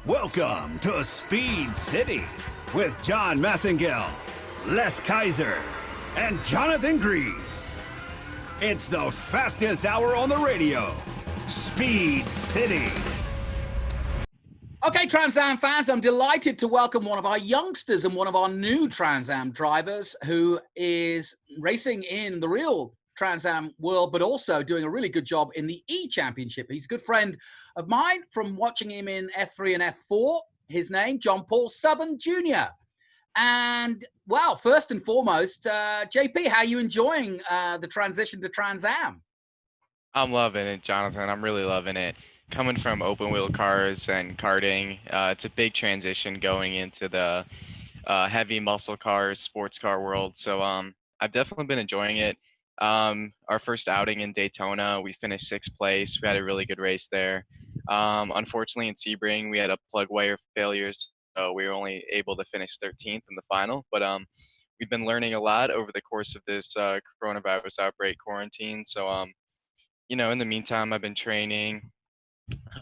Welcome to Speed City with John Massengale, Les Kaiser, and Jonathan Green. It's the fastest hour on the radio, Speed City. Okay, Trans Am fans, I'm delighted to welcome one of our youngsters and one of our new Trans Am drivers who is racing in the real Trans Am world, but also doing a really good job in the E-Championship. He's a good friend of mine from watching him in F3 and F4. His name, John Paul Southern Jr. And, well, first and foremost, JP, how are you enjoying the transition to Trans Am? I'm loving it, Jonathan. I'm really loving it. Coming from open wheel cars and karting, it's a big transition going into the heavy muscle cars, sports car world. So I've definitely been enjoying it. Our first outing in Daytona, we finished sixth place. We had a really good race there. Unfortunately, in Sebring, we had a plug wire failures, so we were only able to finish 13th in the final. But we've been learning a lot over the course of this coronavirus outbreak quarantine. So in the meantime, I've been training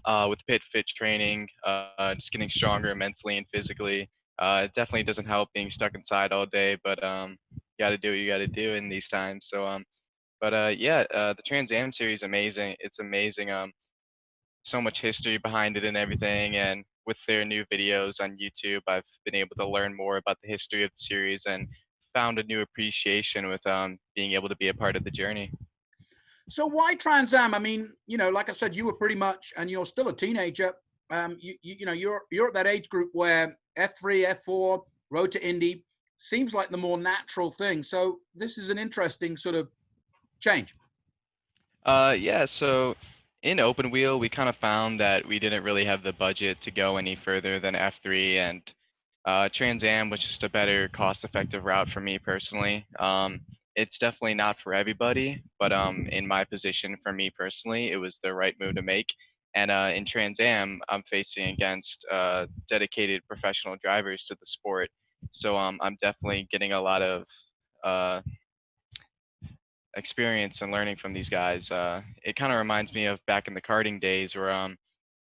with pit fit training, just getting stronger mentally and physically. It definitely doesn't help being stuck inside all day, but you got to do what you got to do in these times. So, the Trans Am Series amazing. It's amazing. So much history behind it and everything, and with their new videos on YouTube, I've been able to learn more about the history of the series and found a new appreciation with being able to be a part of the journey. So why Trans Am? I mean, like I said, you were pretty much, and you're still a teenager. You're at that age group where F3, F4, road to Indy seems like the more natural thing. So this is an interesting sort of change. So in open wheel, we kind of found that we didn't really have the budget to go any further than F3, and Trans Am was just a better cost-effective route for me personally. It's definitely not for everybody, but in my position, for me personally, it was the right move to make. And in Trans Am, I'm facing against dedicated professional drivers to the sport, so I'm definitely getting a lot of uh, experience and learning from these guys. It kind of reminds me of back in the karting days where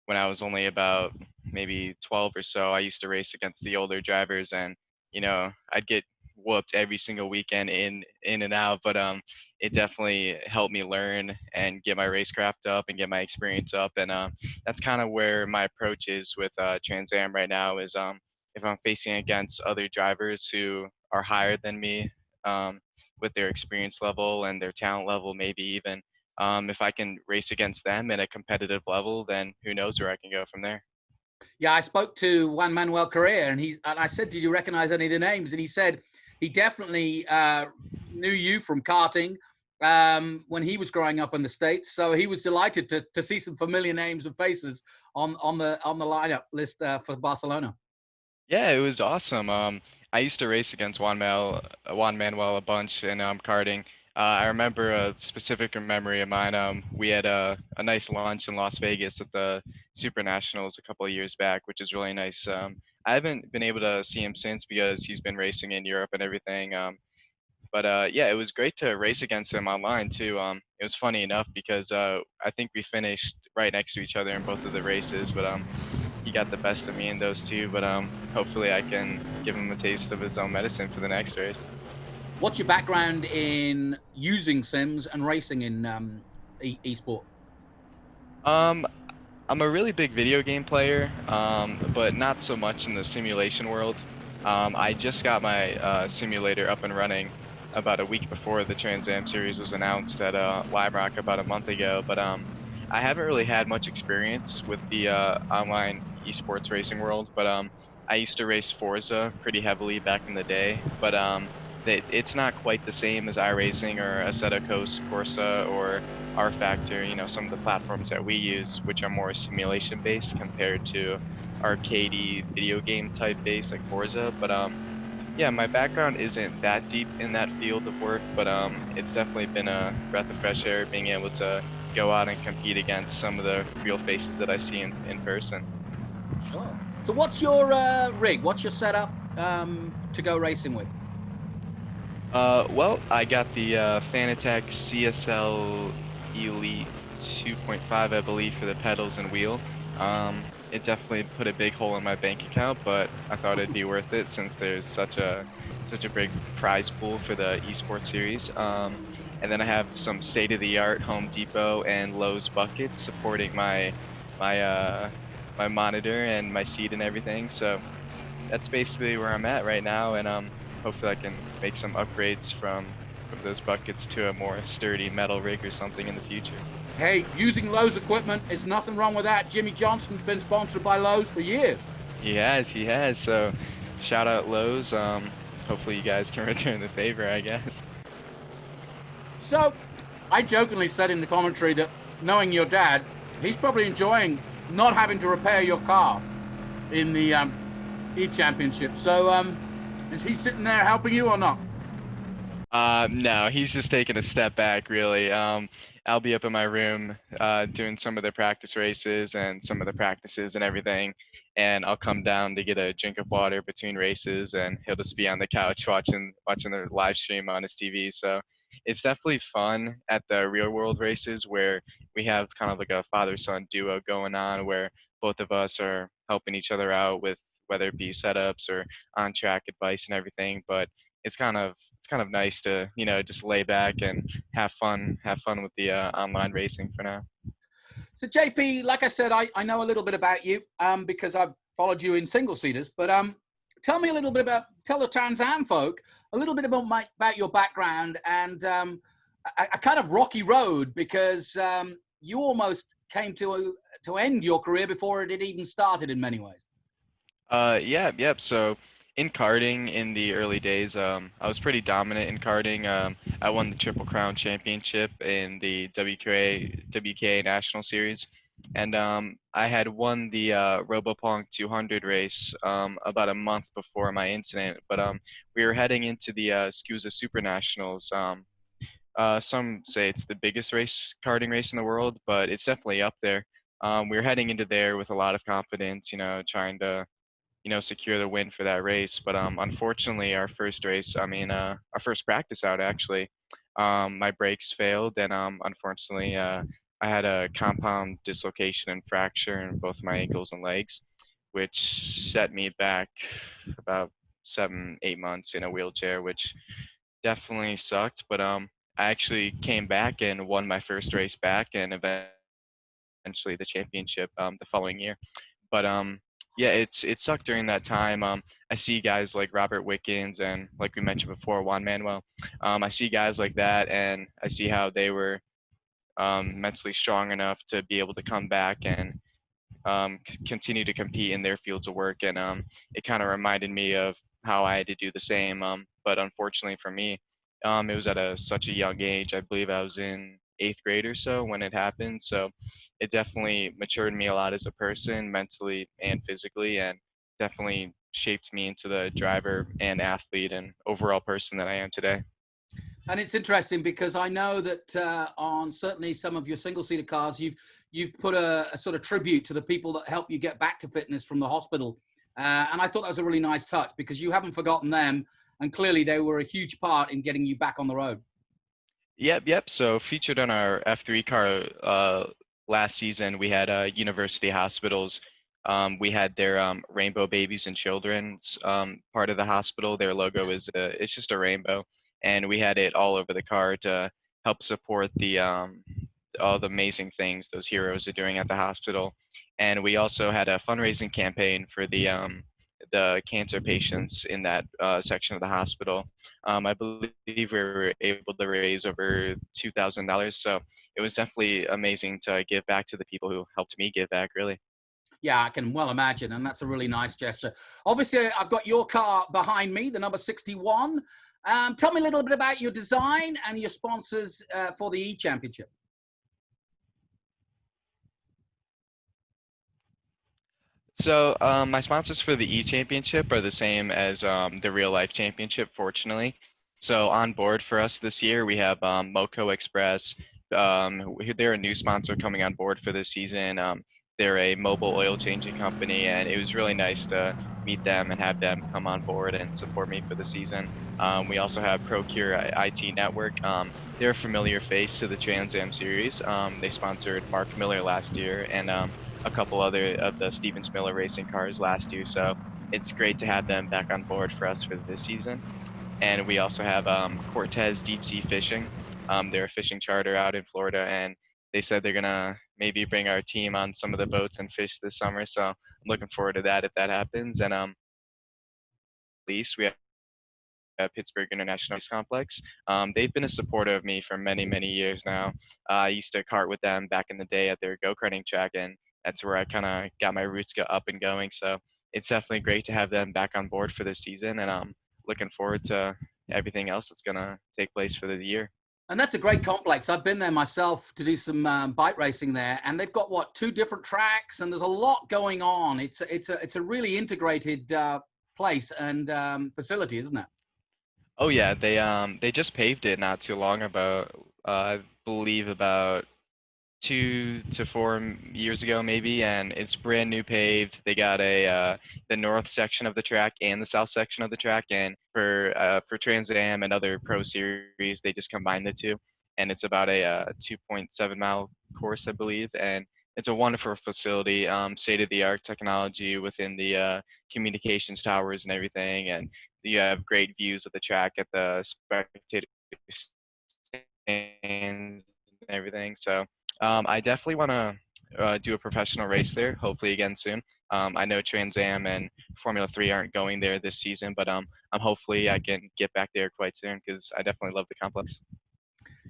when I was only about maybe 12 or so, I used to race against the older drivers, and I'd get whooped every single weekend in and out, but it definitely helped me learn and get my racecraft up and get my experience up. And that's kind of where my approach is with Trans Am right now is if I'm facing against other drivers who are higher than me, with their experience level and their talent level, maybe even. If I can race against them at a competitive level, then who knows where I can go from there. Yeah, I spoke to Juan Manuel Correa, and I said, "Did you recognize any of the names?" And he said he definitely knew you from karting when he was growing up in the States. So he was delighted to see some familiar names and faces on the lineup list for Barcelona. Yeah, it was awesome. I used to race against Juan Manuel a bunch in karting. I remember a specific memory of mine. We had a nice lunch in Las Vegas at the Super Nationals a couple of years back, which is really nice. I haven't been able to see him since because he's been racing in Europe and everything. It was great to race against him online too. It was funny enough because I think we finished right next to each other in both of the races, but he got the best of me in those two. But hopefully I can give him a taste of his own medicine for the next race. What's your background in using sims and racing in esport? Um, I'm a really big video game player, but not so much in the simulation world. I just got my simulator up and running about a week before the Trans Am Series was announced at Lime Rock about a month ago, but I haven't really had much experience with the online esports racing world, but I used to race Forza pretty heavily back in the day, but it's not quite the same as iRacing or Assetto Corsa or R Factor, some of the platforms that we use, which are more simulation based compared to arcadey video game type based like Forza. But yeah, my background isn't that deep in that field of work, but it's definitely been a breath of fresh air being able to go out and compete against some of the real faces that I see in person. Sure. So what's your rig? What's your setup to go racing with? Well, I got the Fanatec CSL Elite 2.5, I believe, for the pedals and wheel. it definitely put a big hole in my bank account, but I thought it'd be worth it since there's such a big prize pool for the esports series. And then I have some state-of-the-art Home Depot and Lowe's buckets supporting my my monitor and my seat and everything. So that's basically where I'm at right now, and hopefully I can make some upgrades from those buckets to a more sturdy metal rig or something in the future. Hey, using Lowe's equipment, is nothing wrong with that. Jimmy Johnson's been sponsored by Lowe's for years. He has. So shout out Lowe's. Hopefully you guys can return the favor, I guess. So, I jokingly said in the commentary that knowing your dad, he's probably enjoying not having to repair your car in the E-Championship. So, is he sitting there helping you or not? No, he's just taking a step back, really. I'll be up in my room doing some of the practice races and some of the practices and everything, and I'll come down to get a drink of water between races, and he'll just be on the couch watching the live stream on his TV. So it's definitely fun at the real world races where we have kind of like a father-son duo going on, where both of us are helping each other out with whether it be setups or on-track advice and everything. But it's kind of nice to just lay back and have fun with the online racing for now. So, JP, like I said, I know a little bit about you because I've followed you in single seaters. But tell me a little bit tell the Trans Am folk a little bit about your background and a kind of rocky road because you almost came to end your career before it had even started in many ways. Yep. So in karting in the early days, I was pretty dominant in karting. I won the Triple Crown Championship in the WKA National Series, and I had won the RoboPong 200 race about a month before my incident. But we were heading into the SCUSA Super Nationals. Some say it's the biggest karting race in the world, but it's definitely up there. We were heading into there with a lot of confidence, trying to secure the win for that race. But unfortunately, our first race, our first practice out actually, my brakes failed, and unfortunately, I had a compound dislocation and fracture in both my ankles and legs, which set me back about 7, 8 months in a wheelchair, which definitely sucked. But I actually came back and won my first race back, and eventually the championship the following year. But yeah, it sucked during that time. I see guys like Robert Wickens and like we mentioned before, Juan Manuel. I see guys like that, and I see how they were mentally strong enough to be able to come back and continue to compete in their fields of work. And it kind of reminded me of how I had to do the same. But unfortunately for me, it was at such a young age. I believe I was in eighth grade or so when it happened. So it definitely matured me a lot as a person, mentally and physically, and definitely shaped me into the driver and athlete and overall person that I am today. And it's interesting because I know that on certainly some of your single-seater cars, you've put a sort of tribute to the people that help you get back to fitness from the hospital. And I thought that was a really nice touch because you haven't forgotten them, and clearly they were a huge part in getting you back on the road. Yep. So featured on our F3 car last season, we had university hospitals. We had their Rainbow Babies and Children's part of the hospital. Their logo is it's just a rainbow, and we had it all over the car to help support the all the amazing things those heroes are doing at the hospital. And we also had a fundraising campaign for the cancer patients in that section of the hospital. I believe we were able to raise over $2,000. So it was definitely amazing to give back to the people who helped me give back, really. Yeah, I can well imagine, and that's a really nice gesture. Obviously, I've got your car behind me, the number 61. Tell me a little bit about your design and your sponsors for the E-Championship. So my sponsors for the E Championship are the same as the real life championship, fortunately. So on board for us this year, we have Moco Express. They're a new sponsor coming on board for this season. They're a mobile oil changing company, and it was really nice to meet them and have them come on board and support me for the season. We also have Procure IT Network. They're a familiar face to the Trans Am Series. They sponsored Mark Miller last year, and a a couple other of the Stevens Miller Racing cars last year. So it's great to have them back on board for us for this season. And we also have Cortez Deep Sea Fishing. They're a fishing charter out in Florida, and they said they're gonna maybe bring our team on some of the boats and fish this summer. So I'm looking forward to that if that happens. And at least we have Pittsburgh International Ice Complex. They've been a supporter of me for many, many years now. I used to kart with them back in the day at their go-karting track, and that's where I kind of got my roots up and going. So it's definitely great to have them back on board for this season, and I'm looking forward to everything else that's gonna take place for the year. And that's a great complex. I've been there myself to do some bike racing there, and they've got two different tracks, and there's a lot going on. It's a really integrated place and facility, isn't it? Oh yeah, they just paved it not too long about I believe about 2 to 4 years ago maybe, and it's brand new paved. They got the north section of the track and the south section of the track, and for Trans Am and other pro series they just combined the two, and it's about a 2.7 mile course I believe, and it's a wonderful facility, state of the art technology within the communications towers and everything, and you have great views of the track at the spectator stands and everything. So I definitely want to do a professional race there, hopefully again soon. I know Trans Am and Formula 3 aren't going there this season, but I'm hopefully I can get back there quite soon because I definitely love the complex.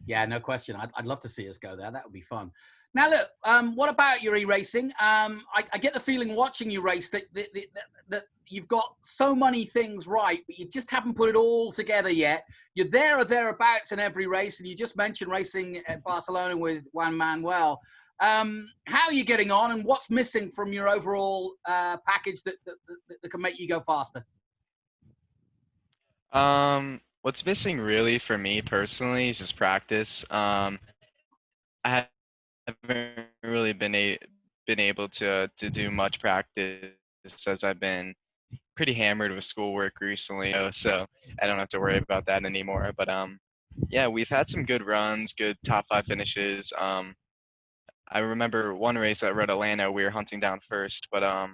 Yeah, no question. I'd love to see us go there. That would be fun. Now, look, what about your e-racing? I get the feeling watching you race that you've got so many things right, but you just haven't put it all together yet. You're there or thereabouts in every race, and you just mentioned racing at Barcelona with Juan Manuel. How are you getting on, and what's missing from your overall package that can make you go faster? What's missing really for me personally is just practice. I haven't really been able to do much practice as I've been pretty hammered with schoolwork recently, so I don't have to worry about that anymore. But yeah, we've had some good runs, good top five finishes. I remember one race at Red Atlanta, we were hunting down first, but I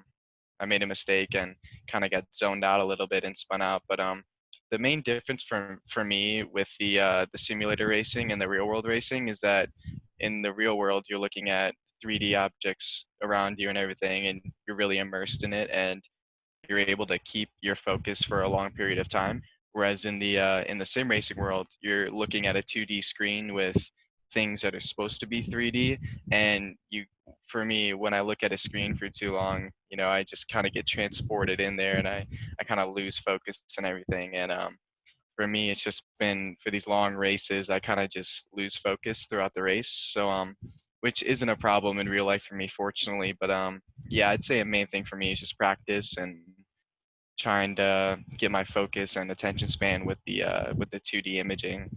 made a mistake and kind of got zoned out a little bit and spun out. But the main difference for me with the simulator racing and the real world racing is that in the real world you're looking at 3D objects around you and everything, and you're really immersed in it, and you're able to keep your focus for a long period of time. Whereas in the sim racing world, you're looking at a 2D screen with things that are supposed to be 3D, and for me, when I look at a screen for too long, I just kind of get transported in there, and I kind of lose focus and everything. And for me, it's just been for these long races, I kind of just lose focus throughout the race. So which isn't a problem in real life for me, fortunately. But yeah, I'd say a main thing for me is just practice and trying to get my focus and attention span with the 2D imaging,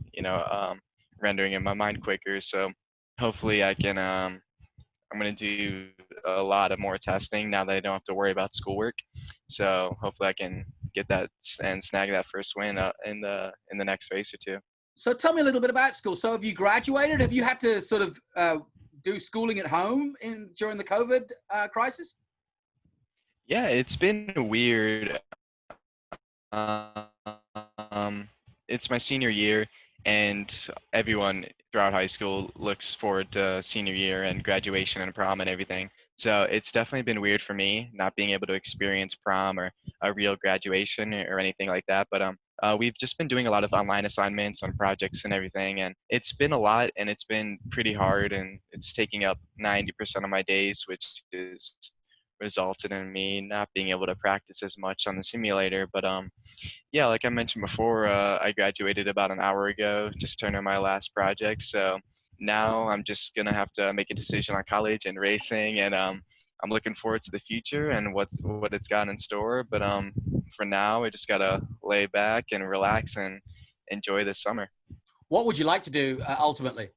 rendering in my mind quicker. So hopefully I can I'm going to do a lot of more testing now that I don't have to worry about schoolwork. So hopefully I can get that and snag that first win in the next race or two. So tell me a little bit about school. So have you graduated? Have you had to sort of do schooling at home during the COVID crisis? Yeah, it's been weird. It's my senior year, and everyone throughout high school looks forward to senior year and graduation and prom and everything. So it's definitely been weird for me not being able to experience prom or a real graduation or anything like that. But we've just been doing a lot of online assignments on projects and everything, and it's been a lot, and it's been pretty hard, and it's taking up 90% of my days, which is resulted in me not being able to practice as much on the simulator. But yeah, like I mentioned before, I graduated about an hour ago, just turned in my last project. So now I'm just gonna have to make a decision on college and racing, and I'm looking forward to the future and what it's got in store. But for now, I just gotta lay back and relax and enjoy this summer. What would you like to do ultimately?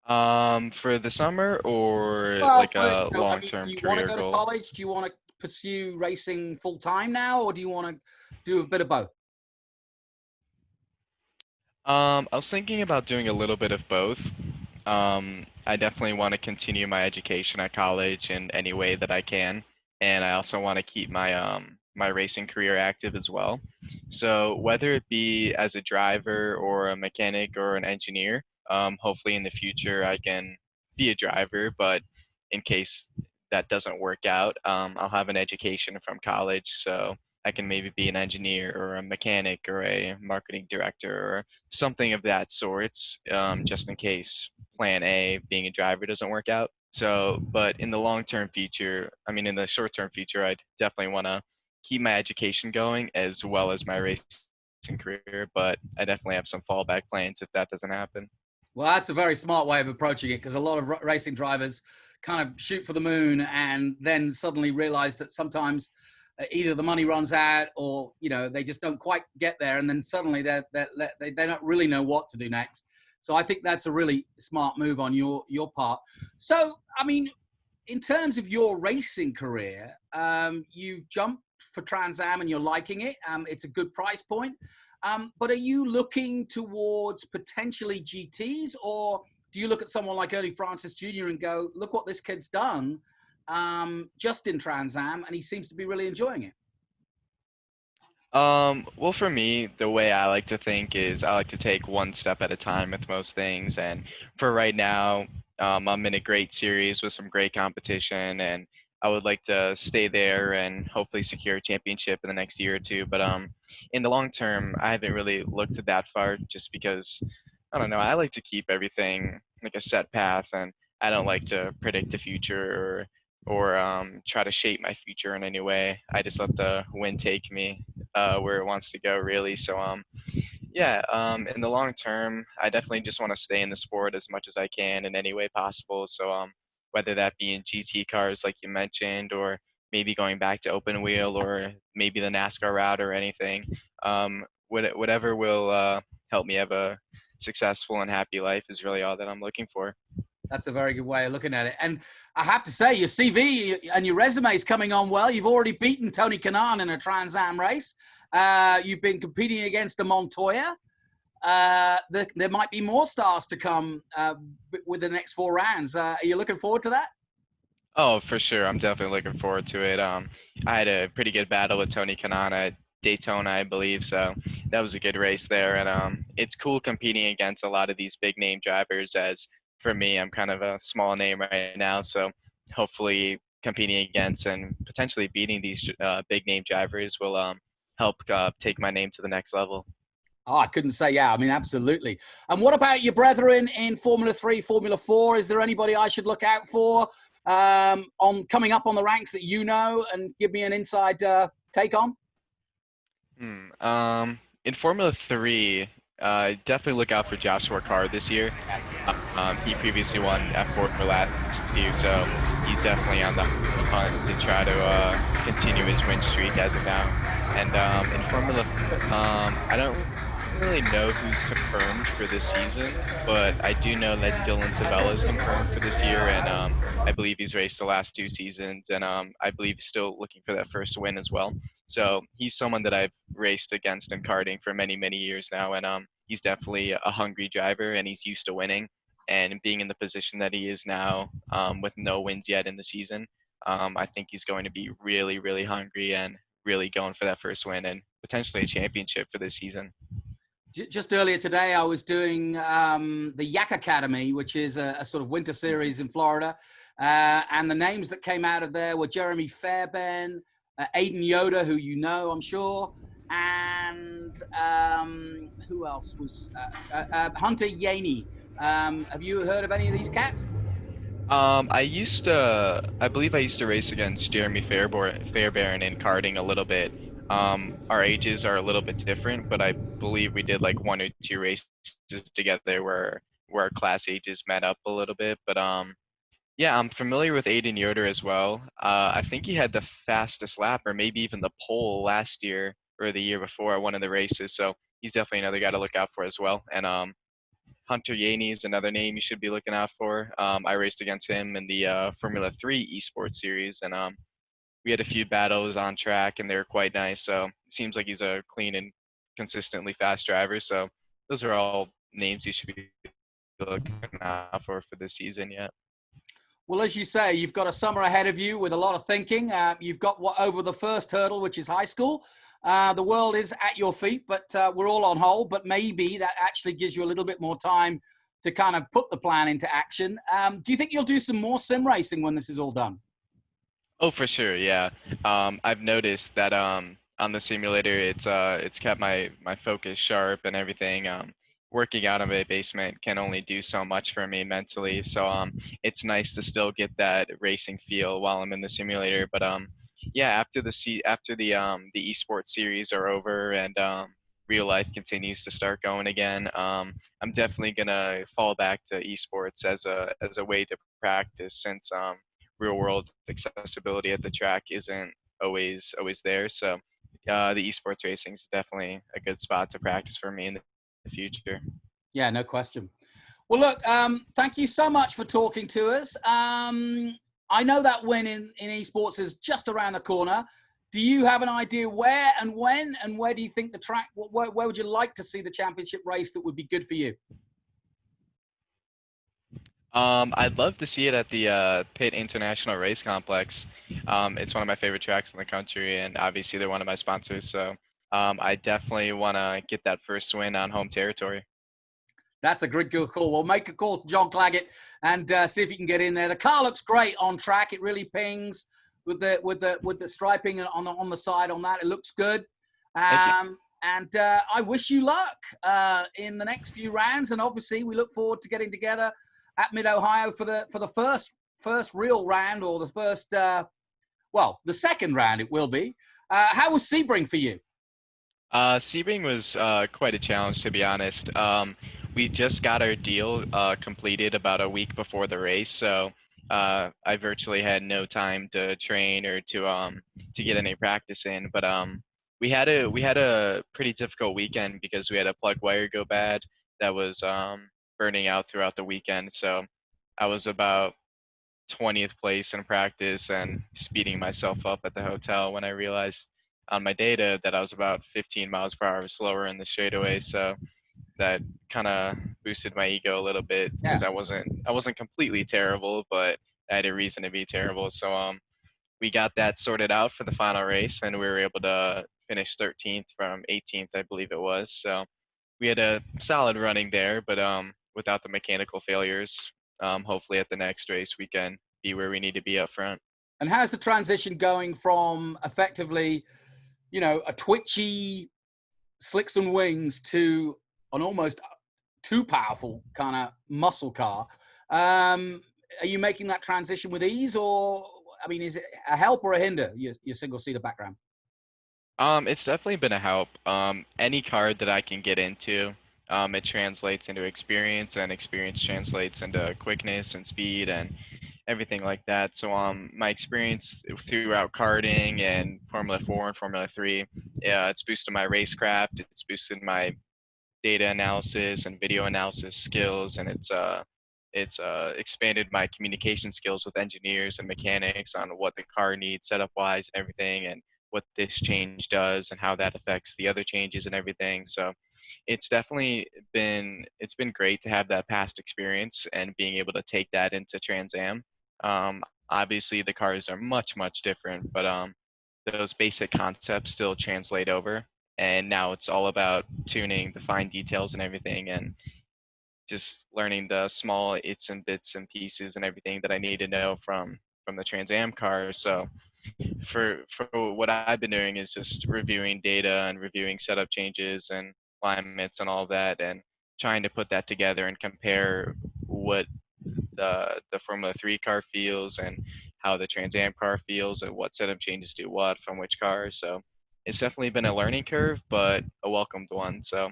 For the summer or Well, like a I mean, do long-term you want to career go to goal? college? Do you want to pursue racing full time now, or do you want to do a bit of both? I was thinking about doing a little bit of both. I definitely want to continue my education at college in any way that I can, and I also want to keep my racing career active as well. So whether it be as a driver or a mechanic or an engineer, hopefully in the future I can be a driver, but in case that doesn't work out, I'll have an education from college, so I can maybe be an engineer or a mechanic or a marketing director or something of that sort, just in case plan A, being a driver, doesn't work out. So, but in the long-term future, I mean, in the short-term future, I'd definitely want to keep my education going as well as my racing career, but I definitely have some fallback plans if that doesn't happen. Well, that's a very smart way of approaching it, because a lot of racing drivers kind of shoot for the moon and then suddenly realize that sometimes either the money runs out, or they just don't quite get there, and then suddenly they don't really know what to do next. So I think that's a really smart move on your part. So I mean, in terms of your racing career, you've jumped for Trans Am and you're liking it. It's a good price point. But are you looking towards potentially GTs, or do you look at someone like Early Francis Jr. and go, look what this kid's done just in Trans Am, and he seems to be really enjoying it? Well, for me, the way I like to think is I like to take one step at a time with most things. And for right now, I'm in a great series with some great competition, and I would like to stay there and hopefully secure a championship in the next year or two. But in the long term, I haven't really looked at that far just because I don't know. I like to keep everything like a set path, and I don't like to predict the future or try to shape my future in any way. I just let the wind take me where it wants to go, really. So, yeah, in the long term, I definitely just want to stay in the sport as much as I can in any way possible. So, whether that be in GT cars, like you mentioned, or maybe going back to open wheel, or maybe the NASCAR route or anything, whatever will help me have a successful and happy life is really all that I'm looking for. That's a very good way of looking at it. And I have to say, your CV and your resume is coming on well. You've already beaten Tony Kanaan in a Trans Am race. You've been competing against a Montoya. There might be more stars to come with the next 4 rounds. Are you looking forward to that? Oh, for sure. I'm definitely looking forward to it. I had a pretty good battle with Tony Kanaan at Daytona, I believe, so that was a good race there. And it's cool competing against a lot of these big name drivers. As for me, I'm kind of a small name right now, so hopefully competing against and potentially beating these big name drivers will help take my name to the next level. Oh, I couldn't say yeah. I mean, absolutely. And what about your brethren in Formula 3, Formula 4? Is there anybody I should look out for on coming up on the ranks that you know, and give me an inside take on? In Formula 3, definitely look out for Joshua Carr this year. He previously won F4 for last year, so he's definitely on the hunt to try to continue his win streak as of now. And in Formula, I don't really know who's confirmed for this season, but I do know that Dylan Tavella is confirmed for this year, and I believe he's raced the last 2 seasons, and I believe he's still looking for that first win as well. So he's someone that I've raced against in karting for many, many years now, and he's definitely a hungry driver, and he's used to winning. And being in the position that he is now, with no wins yet in the season, I think he's going to be really, really hungry and really going for that first win and potentially a championship for this season. Just earlier today, I was doing the Yak Academy, which is a sort of winter series in Florida. And the names that came out of there were Jeremy Fairbairn, Aiden Yoder, who you know, I'm sure, and who else was Hunter Yaney. Have you heard of any of these cats? I believe I used to race against Jeremy Fairbairn in karting a little bit. Our ages are a little bit different, but I believe we did like 1 or 2 races together where our class ages met up a little bit. But yeah, I'm familiar with Aiden Yoder as well. I think he had the fastest lap, or maybe even the pole last year or the year before at one of the races. So he's definitely another guy to look out for as well. And Hunter Yaney is another name you should be looking out for. I raced against him in the Formula 3 esports series, and we had a few battles on track, and they were quite nice. So it seems like he's a clean and consistently fast driver. So those are all names you should be looking out for the season yet. Well, as you say, you've got a summer ahead of you with a lot of thinking. You've got over the first hurdle, which is high school. The world is at your feet, but we're all on hold. But maybe that actually gives you a little bit more time to kind of put the plan into action. Do you think you'll do some more sim racing when this is all done? Oh, for sure, yeah. I've noticed that on the simulator, it's kept my focus sharp and everything. Working out of a basement can only do so much for me mentally, so it's nice to still get that racing feel while I'm in the simulator. But yeah, after the esports series are over and real life continues to start going again, I'm definitely gonna fall back to esports as a way to practice since real world accessibility at the track isn't always there. So the esports racing is definitely a good spot to practice for me in the future. Yeah, no question. Well, look, thank you so much for talking to us. I know that win in esports is just around the corner. Do you have an idea where and when, and where do you think the track, where would you like to see the championship race that would be good for you? I'd love to see it at the Pitt International Race Complex. It's one of my favorite tracks in the country, and obviously they're one of my sponsors. So I definitely want to get that first win on home territory. That's a good call. We'll make a call to John Claggett and see if he can get in there. The car looks great on track. It really pings with the striping on the side on that. It looks good. Thank you. And I wish you luck in the next few rounds. And obviously, we look forward to getting together at Mid Ohio for the first real round, or the first the second round. It will be. How was Sebring for you? Sebring was quite a challenge, to be honest. We just got our deal completed about a week before the race, so I virtually had no time to train or to get any practice in. But we had a pretty difficult weekend because we had a plug wire go bad that was burning out throughout the weekend. So I was about 20th place in practice and speeding myself up at the hotel when I realized on my data that I was about 15 miles per hour slower in the straightaway. So that kind of boosted my ego a little bit Yeah. because I wasn't completely terrible, but I had a reason to be terrible. So we got that sorted out for the final race, and we were able to finish 13th from 18th, I believe it was. So we had a solid running there, but without the mechanical failures, hopefully at the next race we can be where we need to be up front. And how's the transition going from effectively, a twitchy slicks and wings to an almost too powerful kind of muscle car? Are you making that transition with ease, or is it a help or a hinder? Your single seater background. It's definitely been a help. Any card that I can get into, it translates into experience, and experience translates into quickness and speed and everything like that. So, my experience throughout karting and Formula 4 and Formula 3, yeah, it's boosted my racecraft. It's boosted my data analysis and video analysis skills, and it's expanded my communication skills with engineers and mechanics on what the car needs setup wise and everything, and what this change does and how that affects the other changes and everything. So it's definitely been great to have that past experience and being able to take that into Trans Am. Obviously the cars are much different, but those basic concepts still translate over, and now it's all about tuning the fine details and everything, and just learning the small its and bits and pieces and everything that I need to know from the Trans Am cars. So for what I've been doing is just reviewing data and reviewing setup changes and alignments and all of that, and trying to put that together and compare what the Formula 3 car feels and how the Trans Am car feels and what setup changes do what from which cars. So it's definitely been a learning curve, but a welcomed one. So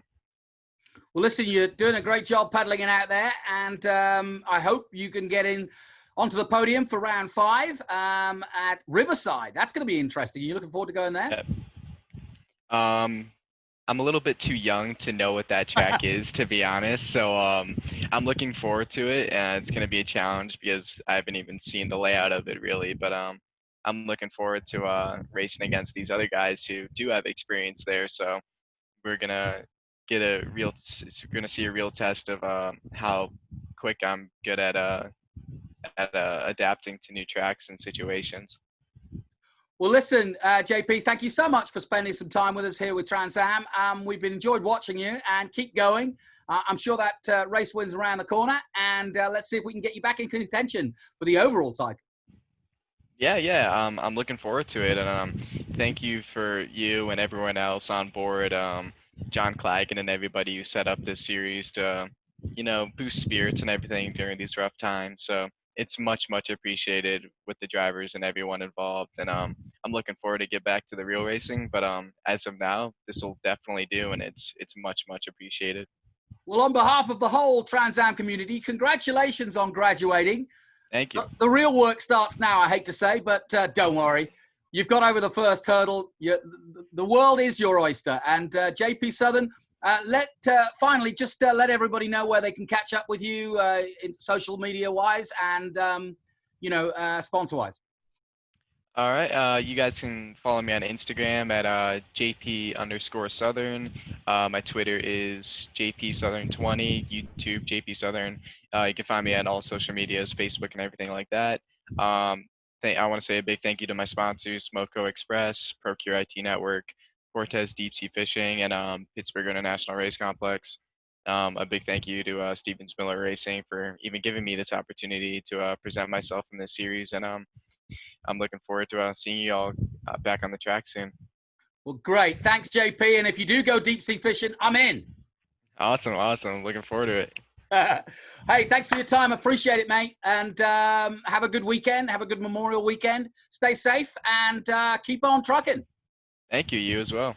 Well, listen, you're doing a great job paddling it out there, and I hope you can get in onto the podium for round 5 at Riverside. That's going to be interesting. You looking forward to going there? um, I'm a little bit too young to know what that track is, to be honest. So I'm looking forward to it, and it's going to be a challenge because I haven't even seen the layout of it really. But I'm looking forward to racing against these other guys who do have experience there. So we're gonna going to see a real test of how quick I'm good at adapting to new tracks and situations. Well, listen, JP, thank you so much for spending some time with us here with Trans Am. We've been enjoyed watching you, and keep going. I'm sure that race win's around the corner, and let's see if we can get you back in contention for the overall title. Yeah. I'm looking forward to it, and thank you for you and everyone else on board, John Claggan and everybody who set up this series to, boost spirits and everything during these rough times. So it's much appreciated with the drivers and everyone involved, and I'm looking forward to get back to the real racing. But as of now, this will definitely do, and it's much appreciated. Well, on behalf of the whole Trans Am community, congratulations on graduating. Thank you. The real work starts now, I hate to say, but don't worry. You've got over the first hurdle. The world is your oyster. And JP Southern, finally, just let everybody know where they can catch up with you in social media-wise and, sponsor-wise. All right. You guys can follow me on Instagram at JP_Southern. My Twitter is JPSouthern20, YouTube JP Southern. You can find me on all social medias, Facebook and everything like that. I want to say a big thank you to my sponsors, Moco Express, Procure IT Network, Cortez Deep Sea Fishing, and Pittsburgh International Race Complex. A big thank you to Stevens Miller Racing for even giving me this opportunity to present myself in this series. And I'm looking forward to seeing you all back on the track soon. Well, great. Thanks, JP. And if you do go deep sea fishing, I'm in. Awesome. Looking forward to it. Hey, thanks for your time. Appreciate it, mate. And have a good weekend. Have a good Memorial weekend. Stay safe and keep on trucking. Thank you. You as well.